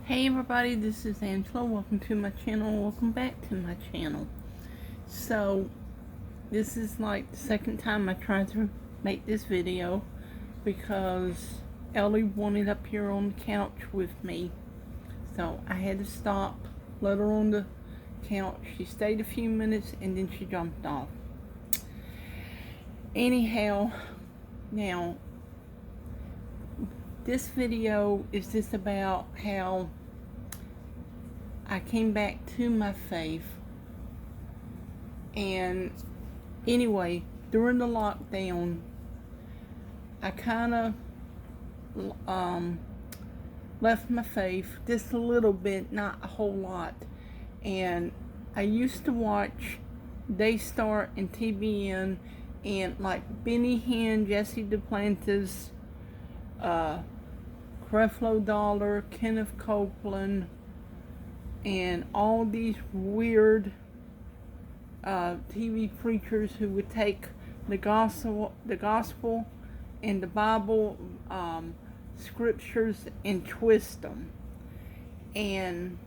Hey everybody, this is Angela. Welcome to my channel. Welcome back to my channel. So, this is like the second time I tried to make this video because Ellie wanted up here on the couch with me. So, I had to stop, let her on the couch. She stayed a few minutes and then she jumped off. Anyhow, now, this video is just about how I came back to my faith. And anyway, during the lockdown, I kind of left my faith just a little bit, not a whole lot. And I used to watch Daystar and TBN and like Benny Hinn, Jesse Duplantis, Creflo Dollar, Kenneth Copeland, and all these weird TV preachers who would take the gospel and the Bible scriptures and twist them. And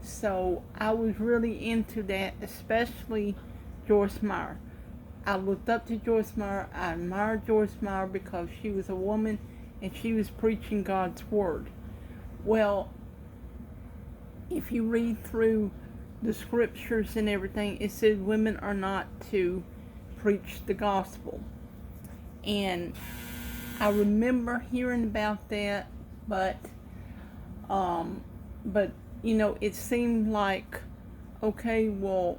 so I was really into that, especially Joyce Meyer. I looked up to Joyce Meyer. I admired Joyce Meyer because she was a woman and she was preaching God's word. Well, if you read through the scriptures and everything, it says women are not to preach the gospel. And I remember hearing about that, but you know, it seemed like, okay, well,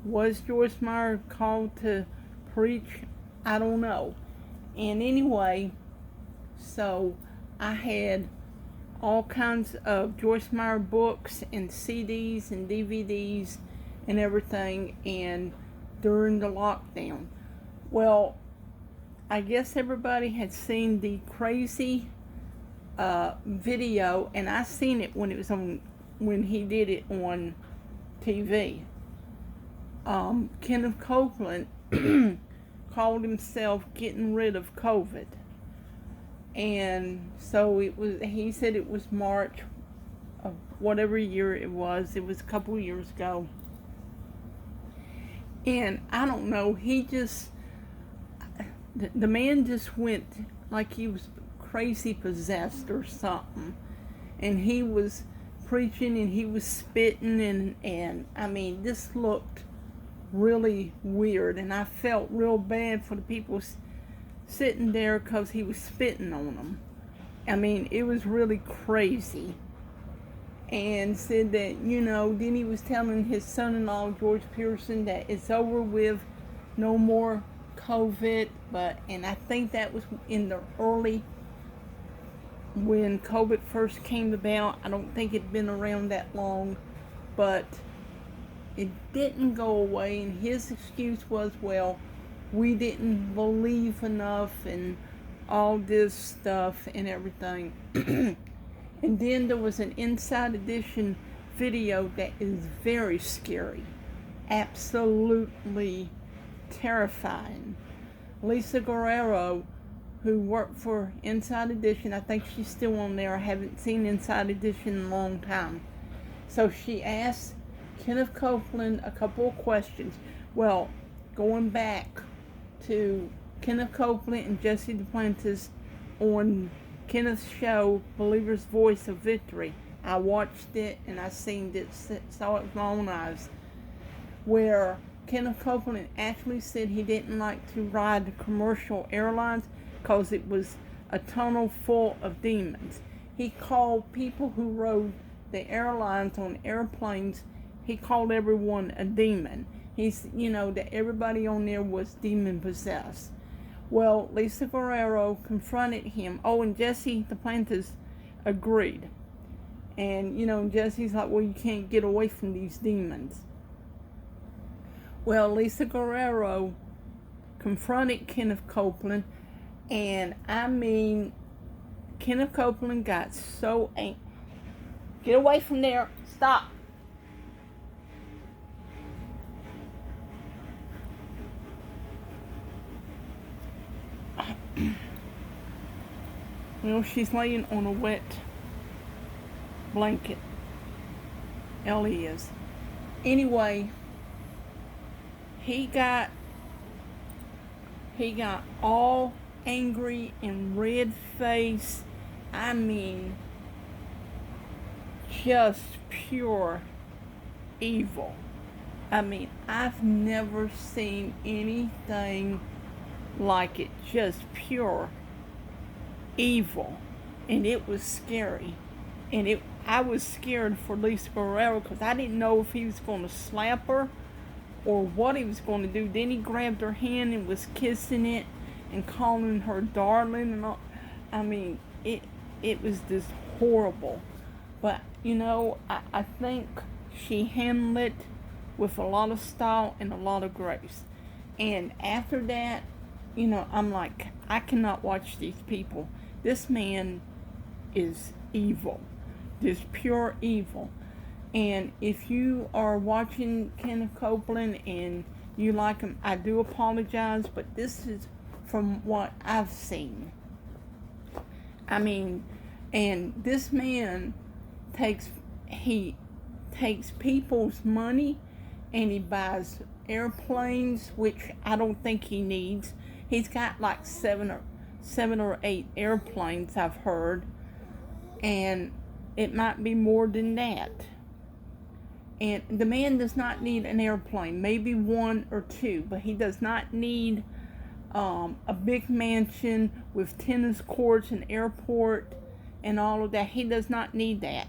was Joyce Meyer called to preach? I don't know. And anyway, so I had all kinds of Joyce Meyer books and CDs and DVDs and everything, and during the lockdown. Well, I guess everybody had seen the crazy video, and I seen it when it was when he did it on TV. Kenneth Copeland called himself getting rid of COVID. And so he said it was March of whatever year it was. It was a couple years ago. And I don't know, the man just went like he was crazy possessed or something. And he was preaching and he was spitting and I mean, this looked really weird. And I felt real bad for the people sitting there because he was spitting on them. I mean, it was really crazy. And said that, you know, then he was telling his son-in-law, George Pearson, that it's over with, no more COVID. And I think that was in the early, when COVID first came about. I don't think it'd been around that long, but it didn't go away. And his excuse was, well, we didn't believe enough and all this stuff and everything. And then there was an Inside Edition video that is very scary. Absolutely terrifying. Lisa Guerrero, who worked for Inside Edition, I think she's still on there. I haven't seen Inside Edition in a long time. So she asked Kenneth Copeland a couple of questions. Well, going back to Kenneth Copeland and Jesse Duplantis on Kenneth's show, Believer's Voice of Victory. I watched it and I seen it, saw it with my own eyes, where Kenneth Copeland actually said he didn't like to ride the commercial airlines because it was a tunnel full of demons. He called people who rode the airlines on airplanes, he called everyone a demon. He's, you know, that everybody on there was demon possessed. Well, Lisa Guerrero confronted him. Oh, and Jesse Duplantis agreed. And, you know, Jesse's like, well, you can't get away from these demons. Well, Lisa Guerrero confronted Kenneth Copeland. And, I mean, Kenneth Copeland got so angry. Get away from there. Stop. Well, she's laying on a wet blanket. Ellie is. Anyway, he got all angry and red faced. I mean, just pure evil. I mean, I've never seen anything like it. Just pure evil. And it was scary. And I was scared for Lisa Guerrero because I didn't know if he was going to slap her or what he was going to do. Then he grabbed her hand and was kissing it and calling her darling and all. I mean, it was just horrible. But, I think she handled it with a lot of style and a lot of grace. And after that, I'm like, I cannot watch these people. This man is evil. Just pure evil. And if you are watching Kenneth Copeland and you like him, I do apologize, but this is from what I've seen. I mean, and this man takes people's money and he buys airplanes, which I don't think he needs. He's got like seven or eight airplanes, I've heard, and it might be more than that. And the man does not need an airplane, maybe one or two, but he does not need a big mansion with tennis courts and airport and all of that. He does not need that.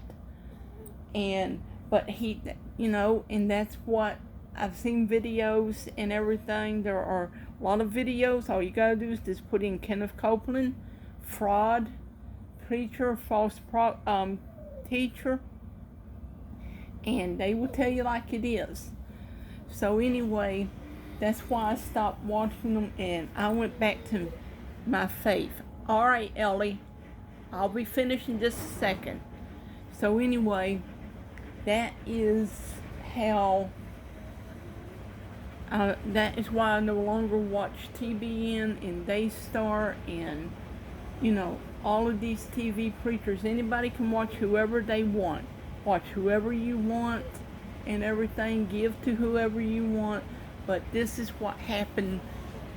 But he, and that's what I've seen videos and everything. There are a lot of videos. All you gotta do is just put in Kenneth Copeland, fraud, preacher, false teacher, and they will tell you like it is. So anyway, that's why I stopped watching them and I went back to my faith. All right, Ellie, I'll be finished in just a second. So anyway, that is how. That is why I no longer watch TBN and Daystar and, all of these TV preachers. Anybody can watch whoever they want. Watch whoever you want and everything. Give to whoever you want. But this is what happened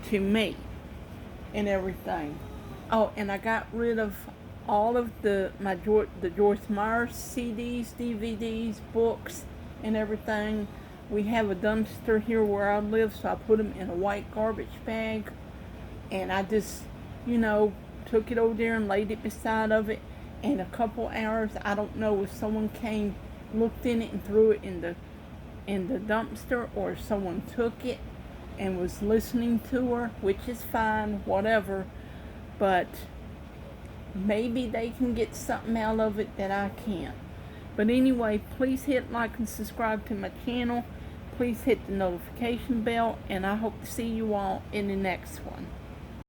to me and everything. Oh, and I got rid of all of the Joyce Meyer CDs, DVDs, books, and everything. We have a dumpster here where I live, so I put them in a white garbage bag, and I just, took it over there and laid it beside of it. In a couple hours, I don't know if someone came, looked in it, and threw it in the dumpster, or if someone took it and was listening to her, which is fine, whatever. But maybe they can get something out of it that I can't. But anyway, please hit like and subscribe to my channel. Please hit the notification bell, and I hope to see you all in the next one.